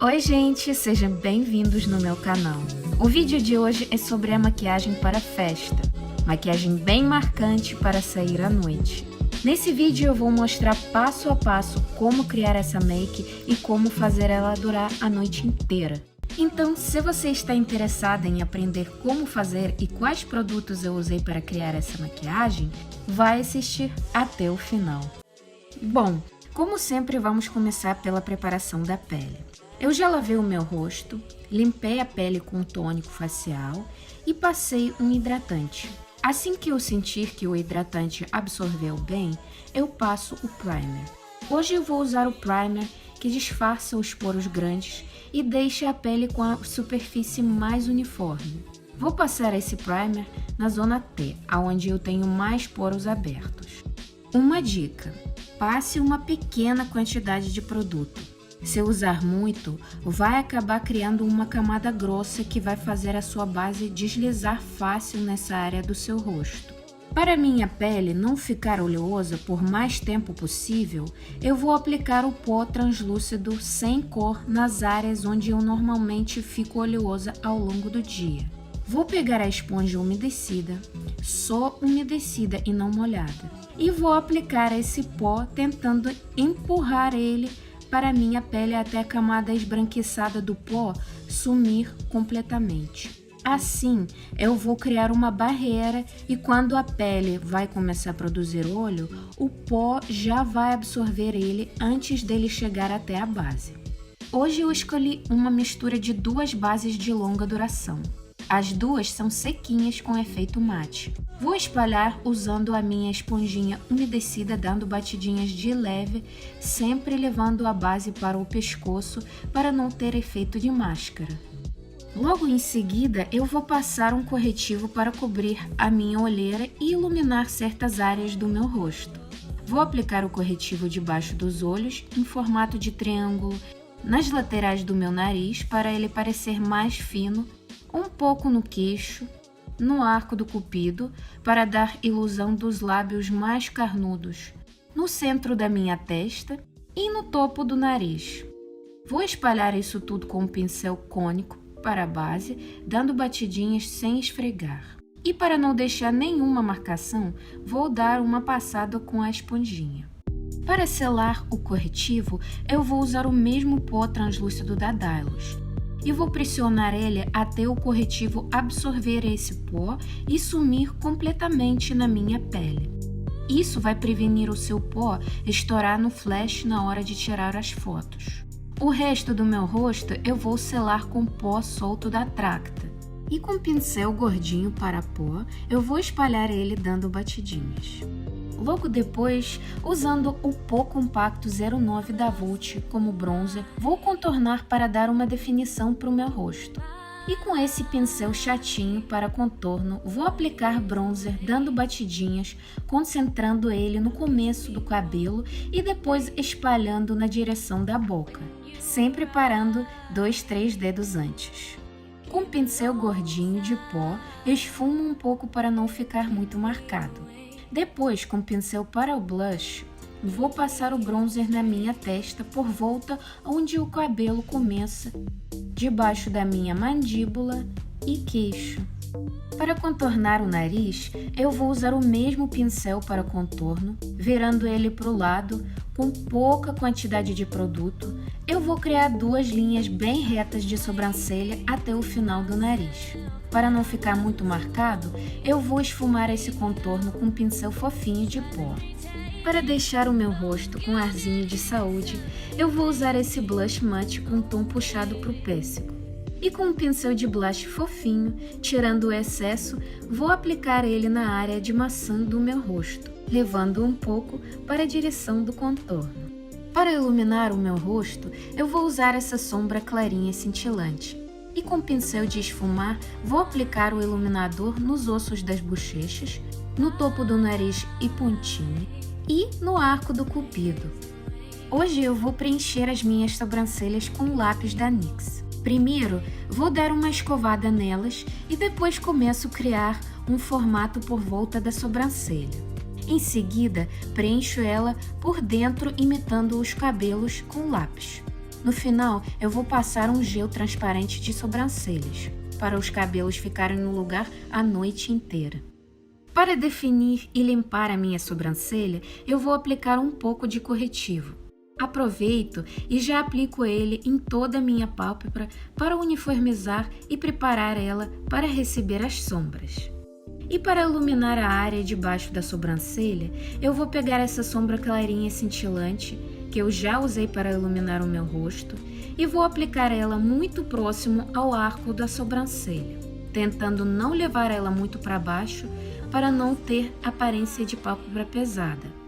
Oi gente, sejam bem-vindos no meu canal. O vídeo de hoje é sobre a maquiagem para festa. Maquiagem bem marcante para sair à noite. Nesse vídeo eu vou mostrar passo a passo como criar essa make e como fazer ela durar a noite inteira. Então, se você está interessada em aprender como fazer e quais produtos eu usei para criar essa maquiagem, vai assistir até o final. Bom, como sempre, vamos começar pela preparação da pele. Eu já lavei o meu rosto, limpei a pele com um tônico facial e passei um hidratante. Assim que eu sentir que o hidratante absorveu bem, eu passo o primer. Hoje eu vou usar o primer que disfarça os poros grandes e deixa a pele com a superfície mais uniforme. Vou passar esse primer na zona T, onde eu tenho mais poros abertos. Uma dica: passe uma pequena quantidade de produto. Se usar muito, vai acabar criando uma camada grossa que vai fazer a sua base deslizar fácil nessa área do seu rosto. Para minha pele não ficar oleosa por mais tempo possível, eu vou aplicar o pó translúcido sem cor nas áreas onde eu normalmente fico oleosa ao longo do dia. Vou pegar a esponja umedecida, só umedecida e não molhada, e vou aplicar esse pó tentando empurrar ele para a minha pele até a camada esbranquiçada do pó sumir completamente. Assim, eu vou criar uma barreira e quando a pele vai começar a produzir óleo, o pó já vai absorver ele antes dele chegar até a base. Hoje eu escolhi uma mistura de duas bases de longa duração. As duas são sequinhas com efeito mate. Vou espalhar usando a minha esponjinha umedecida, dando batidinhas de leve, sempre levando a base para o pescoço para não ter efeito de máscara. Logo em seguida, eu vou passar um corretivo para cobrir a minha olheira e iluminar certas áreas do meu rosto. Vou aplicar o corretivo debaixo dos olhos, em formato de triângulo, nas laterais do meu nariz para ele parecer mais fino, um pouco no queixo, no arco do cupido, para dar ilusão dos lábios mais carnudos, no centro da minha testa e no topo do nariz. Vou espalhar isso tudo com um pincel cônico para a base, dando batidinhas sem esfregar. E para não deixar nenhuma marcação, vou dar uma passada com a esponjinha. Para selar o corretivo, eu vou usar o mesmo pó translúcido da Dylos. E vou pressionar ele até o corretivo absorver esse pó e sumir completamente na minha pele. Isso vai prevenir o seu pó estourar no flash na hora de tirar as fotos. O resto do meu rosto eu vou selar com pó solto da Tracta. E com pincel gordinho para pó, eu vou espalhar ele dando batidinhas. Logo depois, usando o pó compacto 09 da Vult como bronzer, vou contornar para dar uma definição para o meu rosto. E com esse pincel chatinho para contorno, vou aplicar bronzer dando batidinhas, concentrando ele no começo do cabelo e depois espalhando na direção da boca, sempre parando 2-3 dedos antes. Com pincel gordinho de pó, esfumo um pouco para não ficar muito marcado. Depois, com pincel para o blush, vou passar o bronzer na minha testa por volta onde o cabelo começa, debaixo da minha mandíbula e queixo. Para contornar o nariz, eu vou usar o mesmo pincel para contorno, virando ele para o lado, com pouca quantidade de produto. Eu vou criar duas linhas bem retas de sobrancelha até o final do nariz. Para não ficar muito marcado, eu vou esfumar esse contorno com um pincel fofinho de pó. Para deixar o meu rosto com arzinho de saúde, eu vou usar esse blush matte com um tom puxado para o pêssego. E com um pincel de blush fofinho, tirando o excesso, vou aplicar ele na área de maçã do meu rosto, levando um pouco para a direção do contorno. Para iluminar o meu rosto, eu vou usar essa sombra clarinha cintilante. E com pincel de esfumar, vou aplicar o iluminador nos ossos das bochechas, no topo do nariz e pontinha, e no arco do cupido. Hoje eu vou preencher as minhas sobrancelhas com lápis da NYX. Primeiro, vou dar uma escovada nelas e depois começo a criar um formato por volta da sobrancelha. Em seguida, preencho ela por dentro imitando os cabelos com lápis. No final, eu vou passar um gel transparente de sobrancelhas, para os cabelos ficarem no lugar a noite inteira. Para definir e limpar a minha sobrancelha, eu vou aplicar um pouco de corretivo. Aproveito e já aplico ele em toda a minha pálpebra para uniformizar e preparar ela para receber as sombras. E para iluminar a área debaixo da sobrancelha, eu vou pegar essa sombra clarinha e cintilante, que eu já usei para iluminar o meu rosto, e vou aplicar ela muito próximo ao arco da sobrancelha, tentando não levar ela muito para baixo para não ter aparência de pálpebra pesada.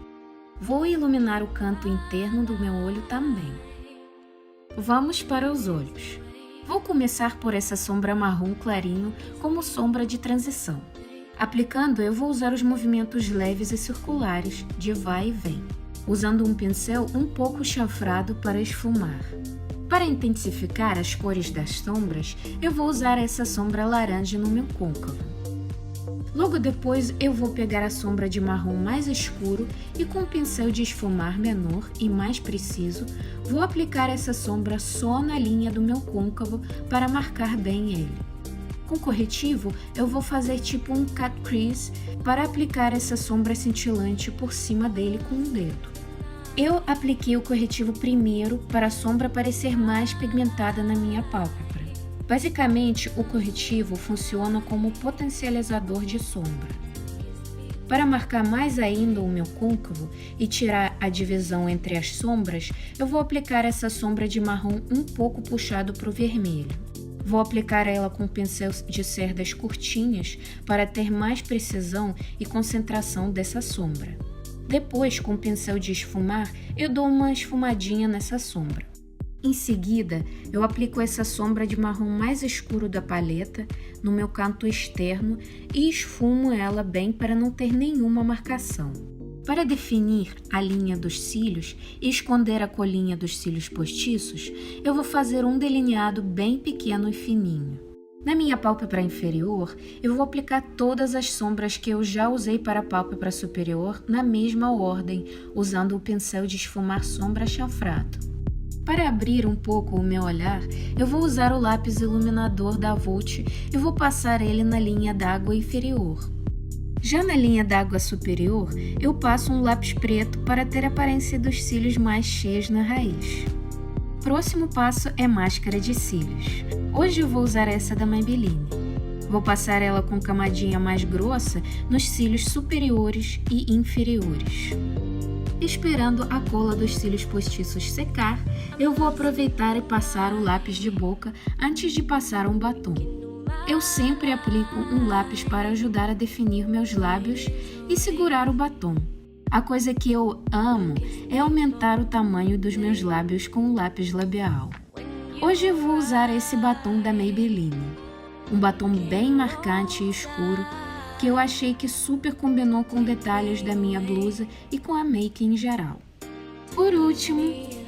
Vou iluminar o canto interno do meu olho também. Vamos para os olhos. Vou começar por essa sombra marrom clarinho como sombra de transição. Aplicando, eu vou usar os movimentos leves e circulares de vai e vem, usando um pincel um pouco chanfrado para esfumar. Para intensificar as cores das sombras, eu vou usar essa sombra laranja no meu côncavo. Logo depois, eu vou pegar a sombra de marrom mais escuro e com um pincel de esfumar menor e mais preciso, vou aplicar essa sombra só na linha do meu côncavo para marcar bem ele. Com corretivo, eu vou fazer tipo um cut crease para aplicar essa sombra cintilante por cima dele com o dedo. Eu apliquei o corretivo primeiro para a sombra parecer mais pigmentada na minha pálpebra. Basicamente, o corretivo funciona como potencializador de sombra. Para marcar mais ainda o meu côncavo e tirar a divisão entre as sombras, eu vou aplicar essa sombra de marrom um pouco puxado para o vermelho. Vou aplicar ela com pincel de cerdas curtinhas para ter mais precisão e concentração dessa sombra. Depois, com o pincel de esfumar, eu dou uma esfumadinha nessa sombra. Em seguida, eu aplico essa sombra de marrom mais escuro da paleta no meu canto externo e esfumo ela bem para não ter nenhuma marcação. Para definir a linha dos cílios e esconder a colinha dos cílios postiços, eu vou fazer um delineado bem pequeno e fininho. Na minha pálpebra inferior, eu vou aplicar todas as sombras que eu já usei para a pálpebra superior na mesma ordem, usando o pincel de esfumar sombra chanfrado. Para abrir um pouco o meu olhar, eu vou usar o lápis iluminador da Vult e vou passar ele na linha d'água inferior. Já na linha d'água superior, eu passo um lápis preto para ter a aparência dos cílios mais cheios na raiz. Próximo passo é máscara de cílios. Hoje eu vou usar essa da Maybelline. Vou passar ela com camadinha mais grossa nos cílios superiores e inferiores. Esperando a cola dos cílios postiços secar, eu vou aproveitar e passar o lápis de boca antes de passar um batom. Eu sempre aplico um lápis para ajudar a definir meus lábios e segurar o batom. A coisa que eu amo é aumentar o tamanho dos meus lábios com o lápis labial. Hoje eu vou usar esse batom da Maybelline. Um batom bem marcante e escuro, que eu achei que super combinou com detalhes da minha blusa e com a make em geral. Por último,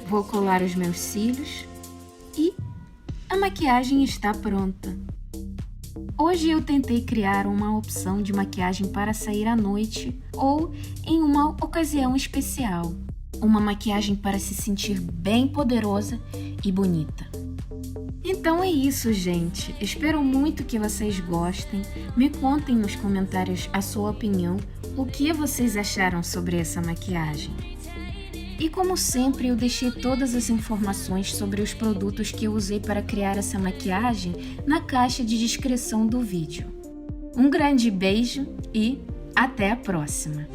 vou colar os meus cílios e a maquiagem está pronta. Hoje eu tentei criar uma opção de maquiagem para sair à noite ou em uma ocasião especial. Uma maquiagem para se sentir bem poderosa e bonita. Então é isso, gente. Espero muito que vocês gostem. Me contem nos comentários a sua opinião, o que vocês acharam sobre essa maquiagem. E como sempre, eu deixei todas as informações sobre os produtos que eu usei para criar essa maquiagem na caixa de descrição do vídeo. Um grande beijo e até a próxima!